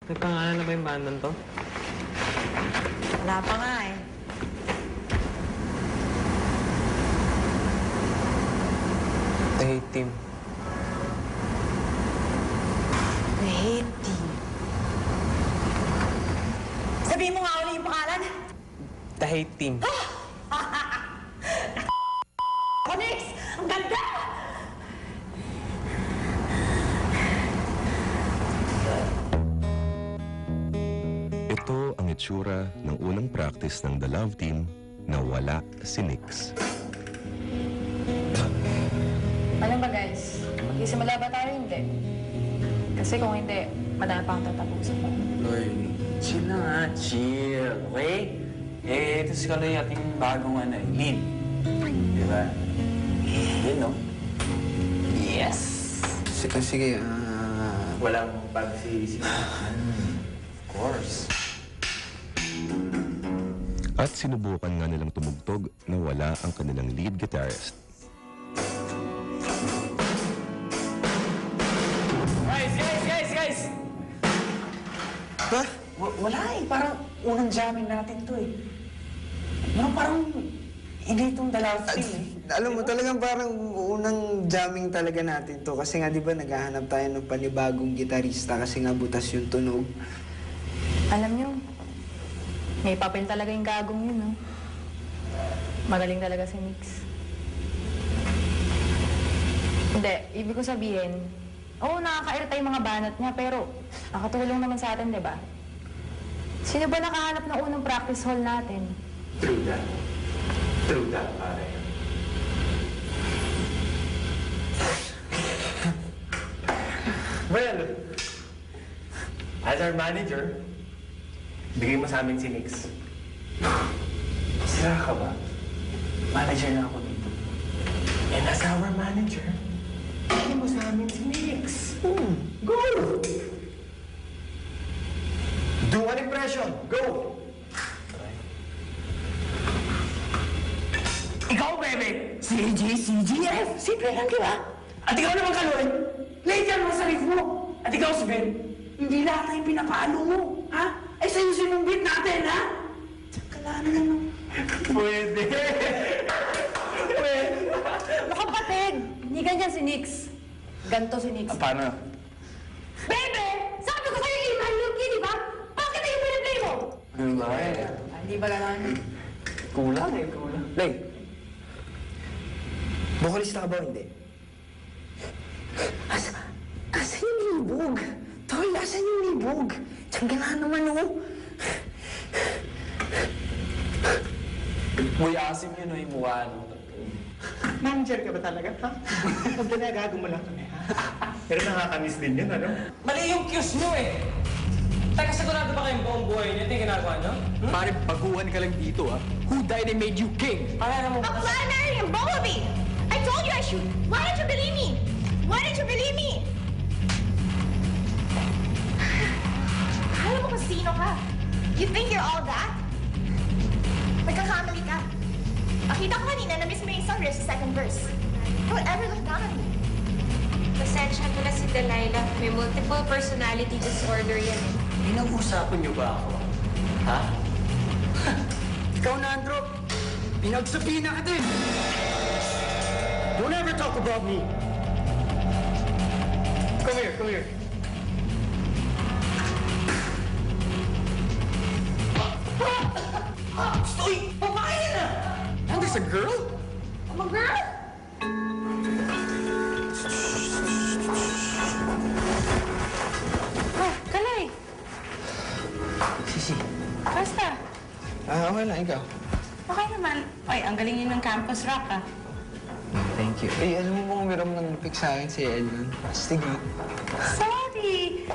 May pangalan na ba yung bandang to? Wala pa nga eh. The Hate Team. The Hate Team. Sabihin mo nga ulit yung pangalan. The Hate Team. Onyx! Ang ganda! Ito ang itsura ng unang practice ng The Love Team na wala si Nix. Alam ba guys, magsisimula ba tayo hindi? Kasi kung hindi, madami pa akong tatapusin pa. Uy, chill na nga, chill, okay? Ito si Kaloy ating bagong lead. Diba? Yun, no? Yes! Sige, Walang pagsisisi. Of course. At sinubukan nga nilang tumugtog na wala ang kanilang lead guitarist. Guys! Ba? Wala eh. Parang unang jamming natin to eh. Parang hindi itong dalawang feel eh. Alam mo, talagang parang unang jamming talaga natin to. Kasi nga, di ba, naghahanap tayo ng panibagong gitarista kasi nga butas yung tunog. Alam niyo, may papel talaga yung gagong yun, no? Magaling talaga si Nix. Hindi, ibig ko sabihin, oo, nakakairita yung mga banat niya, pero nakatulong naman sa atin, di ba? Sino ba nakahanap ng unang practice hall natin? True that, pare. Well, as our manager, bigay mo sa amin si Nix. Sira ka ba? Manager na ako dito. And as our manager, bigay mo sa amin si Nix. Go! Do an impression. Go! Ikaw, bebe! CGF! Simple lang, di ba? At ikaw naman, Kaloy! Late yan mga sarif mo! At ikaw, si Ben, hindi lahat tayo pinapalo mo, ha? Ay, sa'yo sinumbit natin, ha? Kalano naman. Pwede! Pwede! Kapatid, hindi ganyan si Nix. Ganto si Nix. Paano? Bebe! Sabi ko sa'yo, i-man look yun, di ba? Bakit na yung piniplay mo? Ano ba eh? Hindi ba gano'n? Kulang. Lay, vocalista ka ba o hindi? Asan yung libog? Tol, asan yung libog? Tiyan ka nga naman, oh. Muy asim yun, yung mukha, no? Manager ka ba talaga, ha? Huwag ginagago mo lang kami, ha? Pero nakakamiss din yun, ano? Mali yung cues nyo eh! Teka, sigurado ba kayong buong buhay niyo? Ito yung ginagawa nyo? Pare, baguhan ka lang dito, ha? Who died and made you king? Para mo A planetary and Bumblebee! I told you I should. Why didn't you believe me? Why didn't you believe me? Alam mo kung sino ka? You think you're all that? Nagkakamali ka. Akita ko kanina na miss mo yung isang verse sa second verse. Don't ever look down on me. Pasensya mo na si Delilah. May multiple personality disorder yan eh. Pinag-usapan niyo ba ako? Ha? Ikaw na, Andro. Pinagsabihin na ka din. Don't ever talk about me. Come here. Stoy! Babae na! And there's a girl? I'm a girl? Kalay! Sisi. Basta. Okay lang, ikaw. Okay naman. Ay, ang galing yun ng campus rock, ah. Thank you. Eh, alam mo bang umiram ng lupik sa akin si Edwin? Astig, ha? Sorry!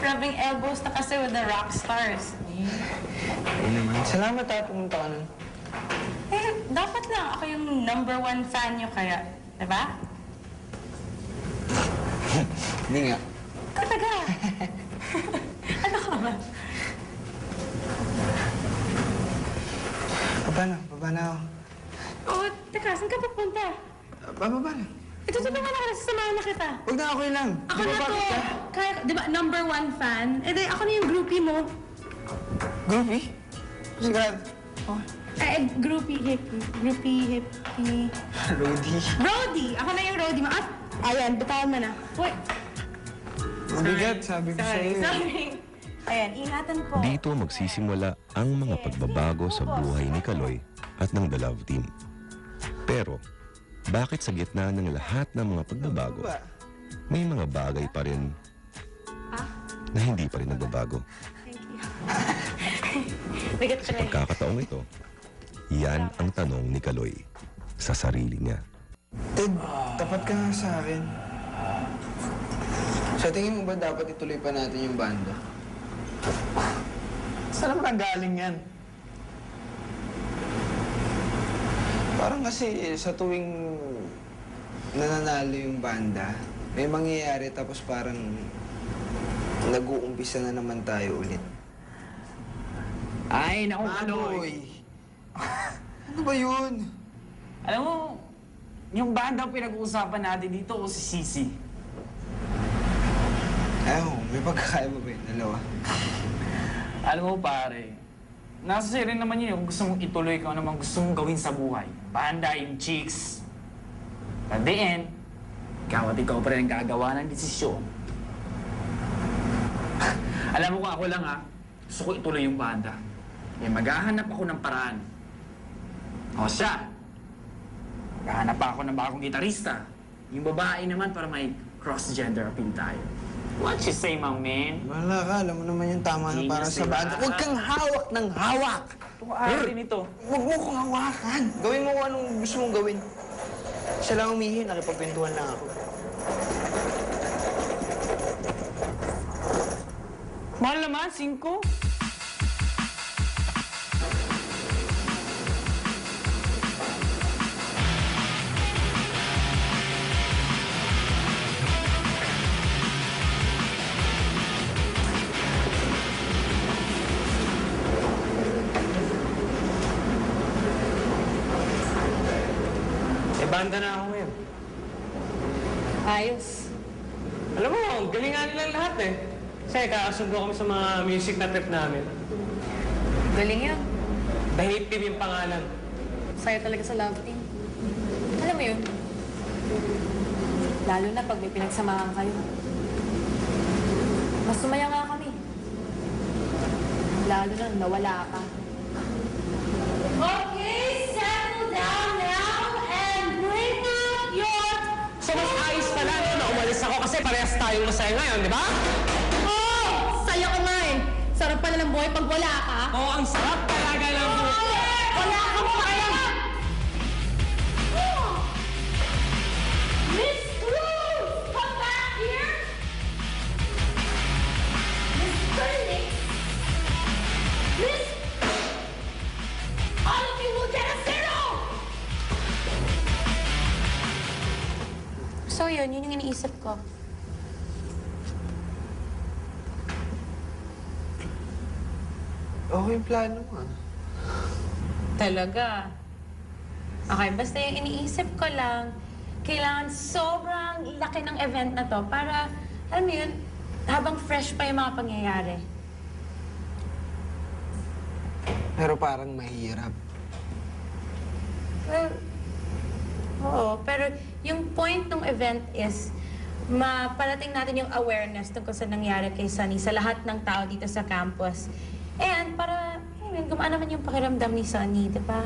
Rubbing elbows na kasi with the rock stars. Ay naman. Salamat, ha. Pumunta ka nun. Eh, dapat lang ako yung #1 fan nyo kaya. Diba? Hindi nga. Talaga. Ano ka ba? Baba na ako. Oo, teka, saan ka papunta? Bababa na. Ito tulungan na kita, sasamahan na kita. Huwag na, okay lang. Ako Di ba, na to. bakit ka? Kaya, di ba, #1 fan? Eh, di, ako na yung groupie mo. Groupie? Sigurado. Groupie hippie. Groupie hippie. Rudy. Brody! Ako na yung Brody mo. At, ayan, bitawan mo na. Wait. Mabigat, sabi ko sa'yo. Sorry. Ayan, ingatan ko. Dito magsisimula ang mga pagbabago sa buhay ni Kaloy at ng The Love Team. Pero, bakit sa gitna ng lahat ng mga pagbabago, may mga bagay pa rin na hindi pa rin nagbabago? Bigat Sa pagkakataong ito, yan ang tanong ni Kaloy sa sarili niya. Ted, tapat ka nga sa akin. Sa tingin mo ba dapat ituloy pa natin yung banda? Saan naman ang galing yan? Parang kasi sa tuwing nananalo yung banda, may mangyayari tapos parang nag-uumpisa na naman tayo ulit. Ay, naku, Kaloy. Ano ba yun? Alam mo, yung banda ang pinag-uusapan natin dito o si Sisi? May pagkakaya mo ba yun? Dalawa? Alam mo, pare, nasa sa'yo rin naman yun kung gusto mong ituloy kung ano mang gusto mong gawin sa buhay. Banda, yung chicks. At the end, ikaw at ikaw pa rin ang gagawa ng desisyon. Alam mo kung ako lang gusto ko ituloy yung banda. Eh, maghahanap ako ng paraan. O siya, maghahanap ako ng bagong gitarista. Yung babae naman para may cross-gender appeal tayo. What you say, my man? Wala ka, alam mo naman yung tama na para Genius, sa banda. diba? Huwag kang hawak ng hawak! Ito arte nito. Huwag mo kong hawakan! Gawin mo kung anong gusto mong gawin. Siya lang umihi, nakipagpintuhan lang ako. Mahal naman, 5. Banda na ako ngayon. Ayos. Alam mo, galingan nilang lahat eh. Kasi kakasundo kami sa mga music na trip namin. Galing yan. The Hate Team yung pangalan. Saya talaga sa love team. Alam mo yun? Lalo na pag may pinagsamahan kayo. Mas sumaya nga kami. Lalo na nawala ka. Okay, settle down now and bring out your... So mas ayos pala na umalis ako kasi parehas tayong masaya ngayon, di ba? Oh! Saya ko nga eh. Sarap pala ng buhay pag wala ka. Oo, ang sarap talaga ng buhay. Wala ka mo kaya! Miss Cruz! Come back here! Miss Sterling! Miss... All of you will get a 0! So yun yung iniisip ko. Okay yung plano mo, Talaga? Okay, basta yung iniisip ko lang, kailangan sobrang laki ng event na to para, alam mo yun, habang fresh pa yung mga pangyayari. Pero parang mahirap. Well, oo, pero yung point ng event is maparating natin yung awareness tungkol sa nangyari kay Sunny sa lahat ng tao dito sa campus. And para, gumaan naman yung pakiramdam ni Sunny, di ba?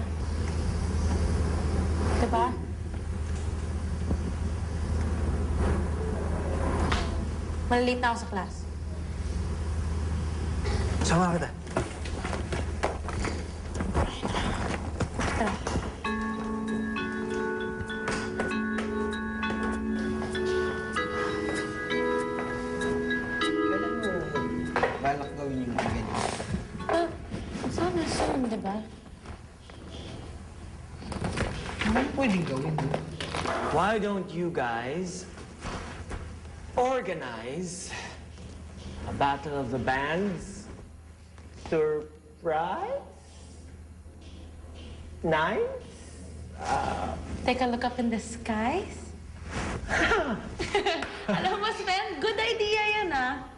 Di ba? Malilate na ako sa class. Sama kita. Tara. Kailan mo balak gawin yung mga ganyan? Sana soon, di ba? Ano pwedeng gawin mo? Why don't you guys organize a battle of the bands? Surprise? Nice? Take a look up in the skies. Alam mo, Sven, good idea yan ah.